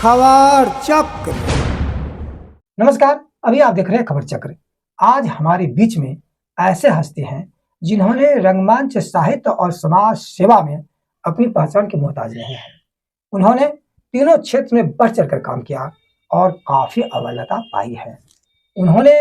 खबर चक्र। नमस्कार, अभी आप देख रहे हैं खबर चक्र। आज हमारे बीच में ऐसे हस्ती हैं जिन्होंने रंगमंच, साहित्य और समाज सेवा में अपनी पहचान के मोहताज रहे हैं। उन्होंने तीनों क्षेत्र में बढ़ चढ़कर काम किया और काफी अव्वलता पाई है। उन्होंने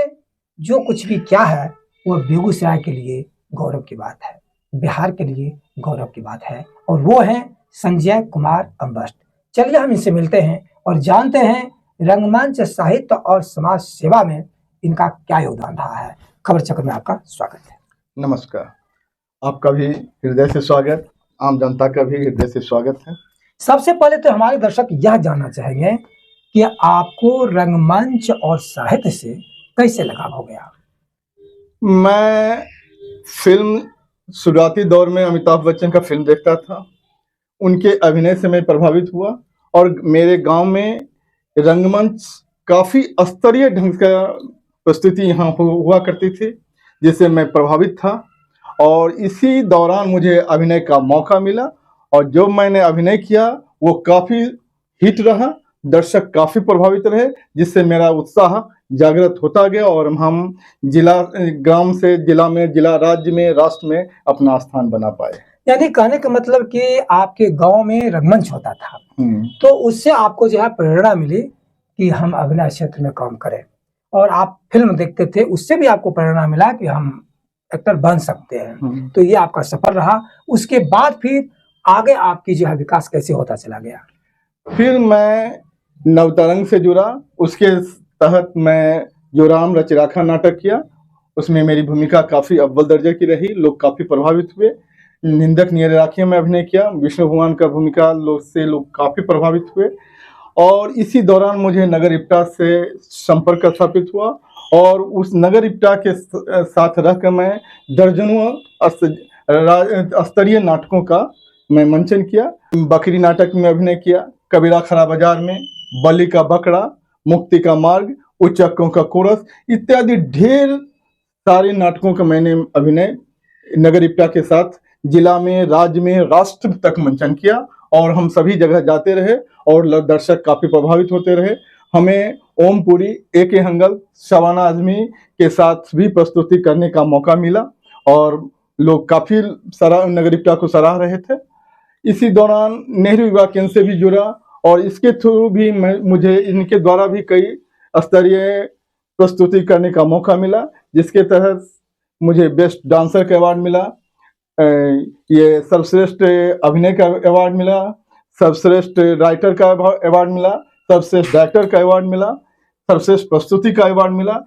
जो कुछ भी किया है वह बेगूसराय के लिए गौरव की बात है, बिहार के लिए गौरव की बात है, और वो हैं संजय कुमार अम्बष्ट। चलिए हम इनसे मिलते हैं और जानते हैं रंगमंच, साहित्य और समाज सेवा में इनका क्या योगदान रहा है। खबर चक्र में आपका स्वागत है। नमस्कार, आपका भी हृदय से स्वागत, आम जनता का भी हृदय से स्वागत है। सबसे पहले तो हमारे दर्शक यह जानना चाहेंगे कि आपको रंगमंच और साहित्य से कैसे लगाव हो गया। मैं फिल्म शुरुआती दौर में अमिताभ बच्चन का फिल्म देखता था, उनके अभिनय से मैं प्रभावित हुआ और मेरे गांव में रंगमंच काफ़ी स्तरीय ढंग का प्रस्तुति यहाँ हुआ करती थी, जिससे मैं प्रभावित था और इसी दौरान मुझे अभिनय का मौका मिला और जो मैंने अभिनय किया वो काफ़ी हिट रहा, दर्शक काफ़ी प्रभावित रहे, जिससे मेरा उत्साह जागृत होता गया और हम जिला, ग्राम से जिला में, जिला, राज्य में, राष्ट्र में अपना स्थान बना पाए। यानी कहने का मतलब कि आपके गांव में रंगमंच होता था, तो उससे आपको जो है प्रेरणा मिली कि हम अभिनय क्षेत्र में काम करें, और आप फिल्म देखते थे, उससे भी आपको प्रेरणा मिला कि हम एक्टर बन सकते हैं। तो ये आपका सफर रहा। उसके बाद फिर आगे आपकी जो है विकास कैसे होता चला गया? फिर मैं नवतरंग से जुड़ा, उसके तहत मैं जो राम रचिराखा नाटक किया, उसमें मेरी भूमिका काफ़ी अव्वल दर्जे की रही, लोग काफ़ी प्रभावित हुए। निंदक निराखिया में अभिनय किया, विष्णु भगवान का भूमिका लोग काफ़ी प्रभावित हुए और इसी दौरान मुझे नगर इप्टा से संपर्क स्थापित हुआ और उस नगर इप्टा के साथ रहकर मैं दर्जनों स्तरीय नाटकों का मैं मंचन किया। बकरी नाटक में अभिनय किया, कबीरा खरा बाजार में, बलि का बकरा, मुक्ति का मार्ग, उच्चकों का कोरस इत्यादि ढेर सारे नाटकों का मैंने अभिनय नगर इप्टा के साथ जिला में, राज्य में, राष्ट्र तक मंचन किया और हम सभी जगह जाते रहे और दर्शक काफ़ी प्रभावित होते रहे। हमें ओमपुरी, ए.के. हंगल, शबाना आजमी के साथ भी प्रस्तुति करने का मौका मिला और लोग काफ़ी नगर इप्टा को सराह रहे थे। इसी दौरान नेहरू युवा केंद्र से भी जुड़ा और इसके थ्रू भी मुझे इनके द्वारा भी कई स्तरीय प्रस्तुति करने का मौका मिला, जिसके तहत मुझे बेस्ट डांसर का अवार्ड मिला, ये सर्वश्रेष्ठ अभिनय का अवार्ड मिला, सर्वश्रेष्ठ राइटर का अवार्ड मिला, सर्वश्रेष्ठ डायरेक्टर का अवार्ड मिला, सर्वश्रेष्ठ प्रस्तुति का अवार्ड मिला।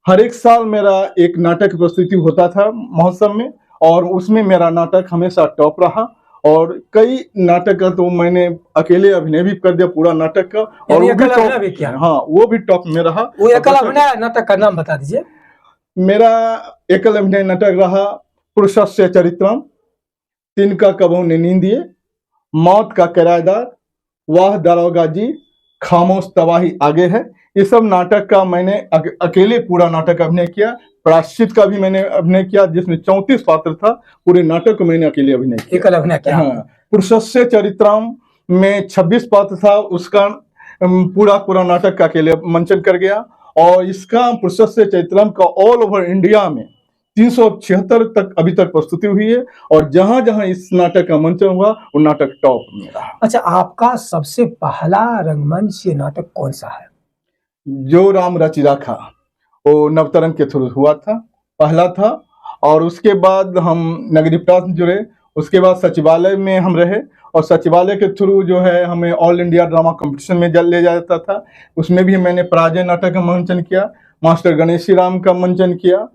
हर एक साल मेरा एक नाटक प्रस्तुति होता था महोत्सव में और उसमें मेरा नाटक हमेशा टॉप रहा और कई नाटक का तो मैंने अकेले अभिनय भी कर दिया पूरा नाटक का, और वो भी किया। हाँ, वो भी टॉप में रहा। वो एकल अभिनय नाटक का नाम बता दीजिए। मेरा एकल अभिनय नाटक रहा पुरुषस्य चरित्रम, तिनका कबहू ने नींदिए, मौत का किराएदार, वाह दारोगा जी, खामोश तबाही आगे है। ये सब नाटक का मैंने अकेले पूरा नाटक अभिनय किया। प्रायश्चित का भी मैंने अभिनय किया जिसमें 34 पात्र था, पूरे नाटक को मैंने अकेले अभिनय किया। एकल अभिनय किया। हाँ, पुरुषस्य चरित्रम में 26 पात्र था, उसका पूरा नाटक का अकेले मंचन कर गया और इसका पुरुषस्य चरित्रम का ऑल ओवर इंडिया में 376 तक अभी तक प्रस्तुति हुई है और जहां जहां इस नाटक का मंचन हुआ वो नाटक टॉप में रहा। अच्छा, आपका सबसे पहला रंगमंच ये नाटक कौन सा है? जो राम रचिराखा, वो नवतरंग के थ्रू हुआ था, पहला था। और उसके बाद हम नगर इप्टा से जुड़े, उसके बाद सचिवालय में हम रहे और सचिवालय के थ्रू जो है हमें ऑल इंडिया ड्रामा कंपटीशन में ले जाता था। उसमें भी मैंने पराजय नाटक का मंचन किया, मास्टर गणेशी राम का मंचन किया,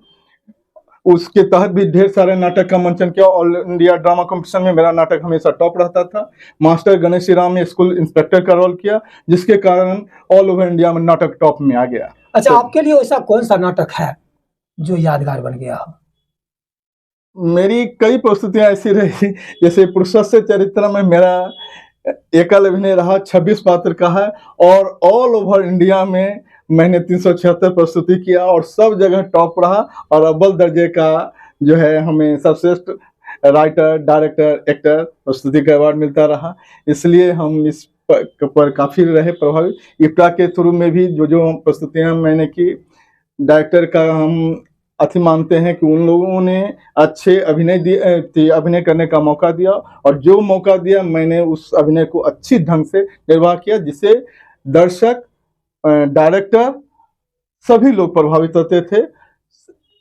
उसके तहत भी ढेर सारे नाटक का मंचन किया। ऑल इंडिया ड्रामा कंपटीशन में मेरा नाटक हमेशा टॉप रहता था। मास्टर गणेशी राम में स्कूल इंस्पेक्टर का रोल किया, जिसके कारण ऑल ओवर इंडिया में नाटक टॉप में आ गया। अच्छा, आपके लिए ऐसा कौन सा नाटक है जो यादगार बन गया हो? मेरी कई प्रस्तुतियां ऐसी रही, जैसे पुरुषस्य चरित्र में मेरा एकल अभिनय रहा, 26 पात्र का है और ऑल ओवर इंडिया में मैंने 376 प्रस्तुति किया और सब जगह टॉप रहा और अव्वल दर्जे का जो है हमें सर्वश्रेष्ठ राइटर, डायरेक्टर, एक्टर प्रस्तुति का अवार्ड मिलता रहा। इसलिए हम इस पर काफ़ी रहे प्रभावित। इप्टा के थ्रू में भी जो जो प्रस्तुतियाँ मैंने की, डायरेक्टर का हम अति मानते हैं कि उन लोगों ने अच्छे अभिनय करने का मौका दिया, और जो मौका दिया मैंने उस अभिनय को अच्छी ढंग से निर्वाह किया, जिससे दर्शक, डायरेक्टर सभी लोग प्रभावित होते थे।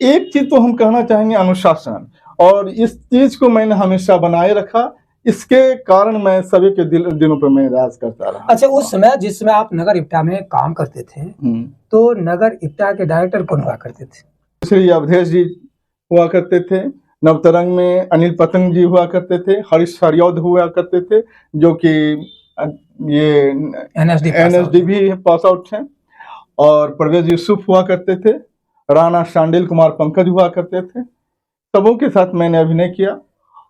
एक चीज तो हम कहना चाहेंगे, अनुशासन, और इस चीज को मैंने हमेशा बनाए रखा। इसके कारण मैं सभी के दिनों पर मैं राज करता रहा। अच्छा, उस समय जिस समय आप नगर इप्टा में काम करते थे, तो नगर इप्टा के डायरेक्टर कौन हुआ करते थे? श्री अवधेश जी हुआ करते थे, नवतरंग में अनिल पतंग जी हुआ करते थे, हरीश हरियौध हुआ करते थे, जो कि ये एनएसडी भी पास आउट हैं, और परवेज यूसुफ हुआ करते थे, राणा शांडिल कुमार पंकज हुआ करते थे। सबों के साथ मैंने अभिनय किया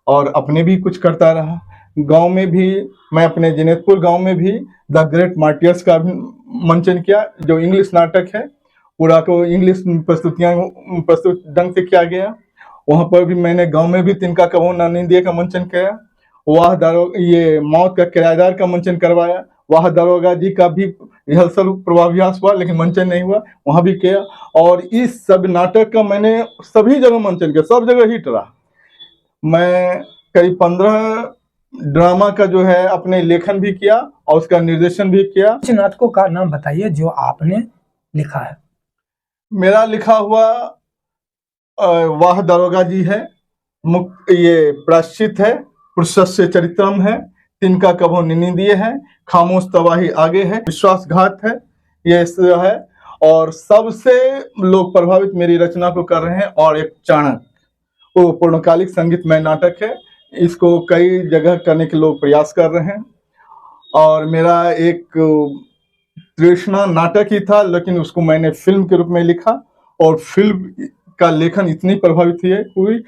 और अपने भी कुछ करता रहा। गांव में भी मैं अपने जिनेतपुर गांव में भी द ग्रेट मार्टियर्स का मंचन किया, जो इंग्लिश नाटक है, पूरा को इंग्लिश प्रस्तुत ढंग से किया गया। वहां पर भी मैंने गांव में भी तिनका कबो नानिंदिया का मंचन किया। ये मौत का किराएदार का मंचन करवाया। वाह दरोगा जी का भी रिहर्सल पूर्वाभ्यास हुआ, लेकिन मंचन नहीं हुआ, वहां भी किया। और इस सब नाटक का मैंने सभी जगह मंचन किया, सब जगह हिट रहा। मैं करीब 15 ड्रामा का जो है अपने लेखन भी किया और उसका निर्देशन भी किया। कुछ नाटकों का नाम बताइए जो आपने लिखा है। मेरा लिखा हुआ वाह दरोगा जी है, ये प्राश्चित है, पुरुषस्य चरित्रम है, तिनका कभो निंदिए है, खामोश तबाही आगे है, विश्वासघात है, ये है। और सबसे लोग प्रभावित मेरी रचना को कर रहे हैं। और एक चाणक, वो पूर्णकालिक संगीतमय नाटक है, इसको कई जगह करने के लोग प्रयास कर रहे हैं। और मेरा एक तृष्णा नाटक ही था, लेकिन उसको मैंने फिल्म के रूप में लिखा, और फिल्म का लेखन इतनी प्रभावित हुई,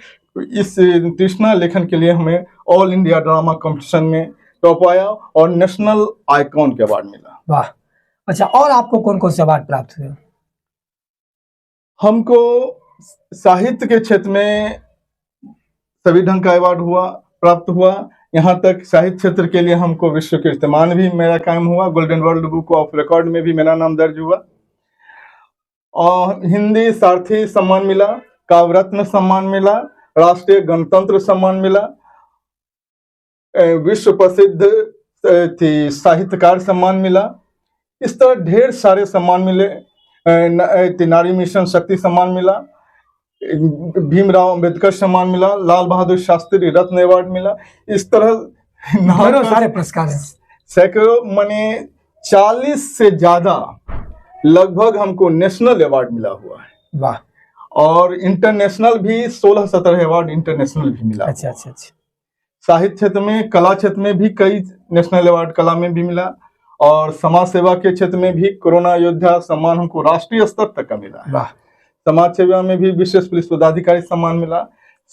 इस तृष्णा लेखन के लिए हमें ऑल इंडिया ड्रामा कंपटीशन में टॉप आया और नेशनल आइकॉन के अवार्ड मिला। वाह, अच्छा, और आपको कौन कौन से अवार्ड प्राप्त हुए? हमको साहित्य के क्षेत्र में सभी ढंग का अवार्ड प्राप्त हुआ। यहाँ तक साहित्य क्षेत्र के लिए हमको विश्व कीर्तिमान भी मेरा कायम हुआ, golden world book of record में भी मेरा नाम दर्ज हुआ। और हिंदी सारथी सम्मान मिला, काव्यरत्न सम्मान मिला, राष्ट्रीय गणतंत्र सम्मान मिला, विश्व प्रसिद्ध साहित्यकार सम्मान मिला। इस तरह ढेर सारे सम्मान मिले। नारी मिशन शक्ति सम्मान मिला, भीमराव अंबेडकर सम्मान मिला, लाल बहादुर शास्त्री रत्न अवार्ड मिला। इस तरह सारे पुरस्कार हैं, सैकड़ों, माने 40 से ज्यादा लगभग हमको नेशनल अवार्ड मिला हुआ है। वाह, और इंटरनेशनल भी 16-17 अवार्ड इंटरनेशनल भी मिला। अच्छा। साहित्य क्षेत्र में, कला क्षेत्र में भी कई नेशनल अवार्ड कला में भी मिला, और समाज सेवा के क्षेत्र में भी कोरोना योद्धा सम्मान हमको राष्ट्रीय स्तर तक का मिला है। समाज सेवा में भी विशेष पुलिस पदाधिकारी सम्मान मिला,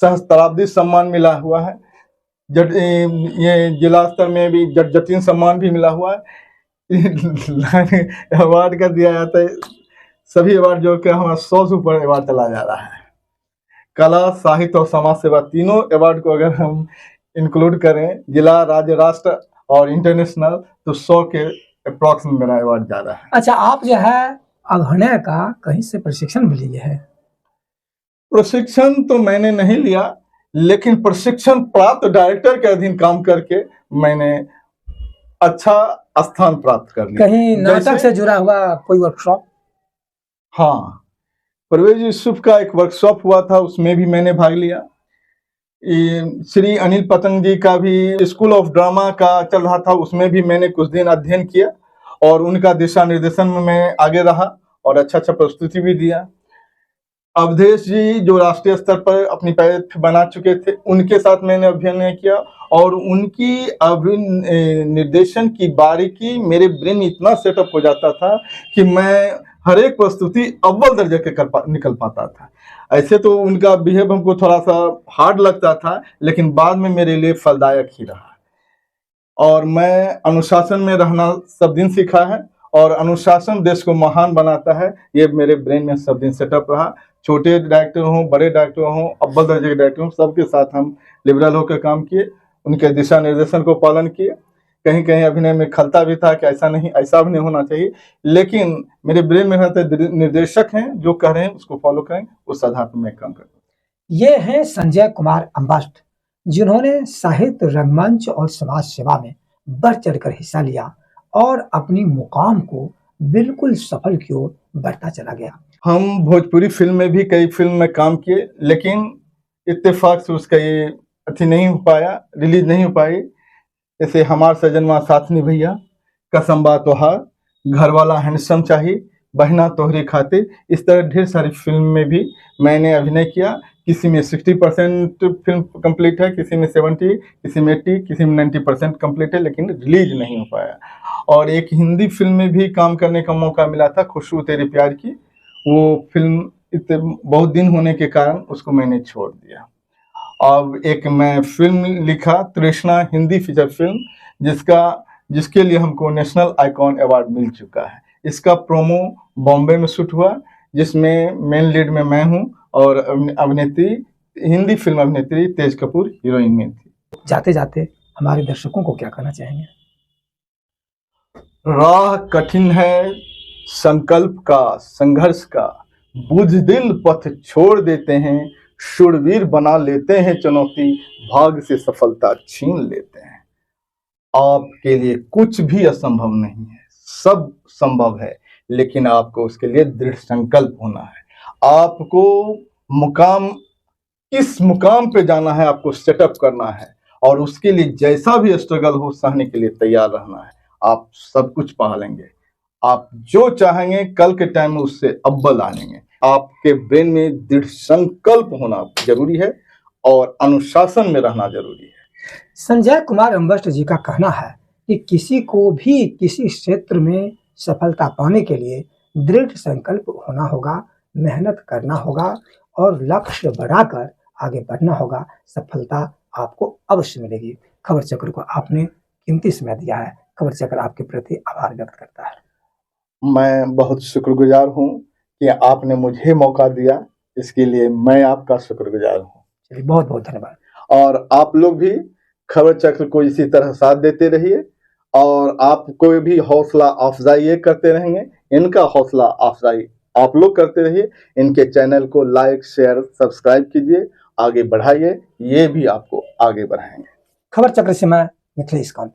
सहस्त्राब्दी सम्मान मिला हुआ है, ये जिला स्तर में भी जटिन सम्मान भी मिला हुआ है। अवार्ड का दिया जाता है, सभी अवार्ड जोड़कर हमारा 100 से ऊपर अवार्ड चला जा रहा है। कला, साहित्य और समाज सेवा तीनों अवार्ड को अगर हम इंक्लूड करें, जिला, राज्य, राष्ट्र और इंटरनेशनल, तो 100 के अप्रॉक्स में मेरा अवार्ड जा रहा है। अच्छा, आप जो है अभिनय का कहीं से प्रशिक्षण भी लिए है? प्रशिक्षण तो मैंने नहीं लिया, लेकिन प्रशिक्षण प्राप्त डायरेक्टर के अधीन काम करके मैंने अच्छा स्थान प्राप्त कर लिया। कहीं नाटक से जुड़ा हुआ कोई वर्कशॉप? हाँ, परवेज यूसुफ का एक वर्कशॉप हुआ था, उसमें भी मैंने भाग लिया। श्री अनिल पतंग जी का भी स्कूल ऑफ ड्रामा का चल रहा था, उसमें भी मैंने कुछ दिन अध्ययन किया, और उनका दिशा निर्देशन में मैं आगे रहा और अच्छा प्रस्तुति भी दिया। अवधेश जी जो राष्ट्रीय स्तर पर अपनी पैर बना चुके थे, उनके साथ मैंने अभिनय किया, और उनकी निर्देशन की बारीकी मेरे ब्रेन में इतना सेटअप हो जाता था कि मैं हर एक प्रस्तुति अव्वल दर्जे के निकल पाता था। ऐसे तो उनका बिहेव हमको थोड़ा सा हार्ड लगता था, लेकिन बाद में मेरे लिए फलदायक ही रहा। और मैं अनुशासन में रहना सब दिन सीखा है, और अनुशासन देश को महान बनाता है, ये मेरे ब्रेन में सब दिन सेटअप रहा। छोटे डायरेक्टर हों, बड़े डायरेक्टर हों, अव्वल दर्जे के डायरेक्टर हों, सबके साथ हम लिबरल होकर काम किए, उनके दिशा निर्देशन को पालन किए। कहीं कहीं अभिनय में खलता भी था कि ऐसा नहीं, ऐसा अभिनय होना चाहिए, लेकिन मेरे ब्रेन में रहते निर्देशक हैं जो कह रहे हैं उसको फॉलो करें, उस आधार पर मैं काम करता हूँ। ये हैं संजय कुमार अम्बष्ट, जिन्होंने साहित्य, रंगमंच और समाज सेवा में बढ़ चढ़कर हिस्सा लिया और अपनी मुकाम को बिल्कुल सफल की ओर बढ़ता चला गया। हम भोजपुरी फिल्म में भी कई फिल्म में काम किए, लेकिन इत्तेफाक से उसका ये अथी नहीं हो पाया, रिलीज नहीं हो पाई। जैसे हमार सजनवा साथ निभैया, कसम बा तोहार, घरवाला हैंडसम चाहिए, बहना तोहरे खातिर, इस तरह ढेर सारी फिल्म में भी मैंने अभिनय किया। किसी में 60% फिल्म कंप्लीट है, किसी में 70, किसी में 80, किसी में 90% कंप्लीट है, लेकिन रिलीज नहीं हो पाया। और एक हिंदी फिल्म में भी काम करने का मौका मिला था, खुशबू तेरे प्यार की। वो फिल्म इतने बहुत दिन होने के कारण उसको मैंने छोड़ दिया। अब एक मैं फिल्म लिखा, तृष्णा, हिंदी फीचर फिल्म, जिसके लिए हमको नेशनल आइकॉन अवार्ड मिल चुका है। इसका प्रोमो बॉम्बे में शूट हुआ, जिसमें मेन लीड में मैं हूँ और अभिनेत्री, हिंदी फिल्म अभिनेत्री तेज कपूर हीरोइन में थी। जाते जाते हमारे दर्शकों को क्या कहना चाहेंगे? राह कठिन है संकल्प का, संघर्ष का, बुझदिल पथ छोड़ देते हैं, शूरवीर बना लेते हैं चुनौती, भाग से सफलता छीन लेते हैं। आपके लिए कुछ भी असंभव नहीं है, सब संभव है, लेकिन आपको उसके लिए दृढ़ संकल्प होना है। आपको किस मुकाम पे जाना है, आपको सेटअप करना है, और उसके लिए जैसा भी स्ट्रगल हो सहने के लिए तैयार रहना है। आप सब कुछ पा लेंगे। आप जो चाहेंगे कल के टाइम में उससे अव्वल आ जाएंगे। आपके ब्रेन में दृढ़ संकल्प होना जरूरी है और अनुशासन में रहना जरूरी है। संजय कुमार अम्बष्ट जी का कहना है कि किसी को भी किसी क्षेत्र में सफलता पाने के लिए दृढ़ संकल्प होना होगा, मेहनत करना होगा और लक्ष्य बढ़ाकर आगे बढ़ना होगा। सफलता आपको अवश्य मिलेगी। खबर चक्र को आपने कीमती समय दिया है। खबर चक्र आपके प्रति आभार व्यक्त करता है। मैं बहुत शुक्रगुजार हूँ कि आपने मुझे मौका दिया, इसके लिए मैं आपका शुक्रगुजार हूँ। चलिए, बहुत बहुत धन्यवाद। और आप लोग भी खबर चक्र को इसी तरह साथ देते रहिए और आपको भी हौसला अफजाई करते रहेंगे। इनका हौसला अफजाई आप लोग करते रहिए। इनके चैनल को लाइक, शेयर, सब्सक्राइब कीजिए, आगे बढ़ाइए, ये भी आपको आगे बढ़ाएंगे। खबर चक्र से मैं मिथिलेश कांत।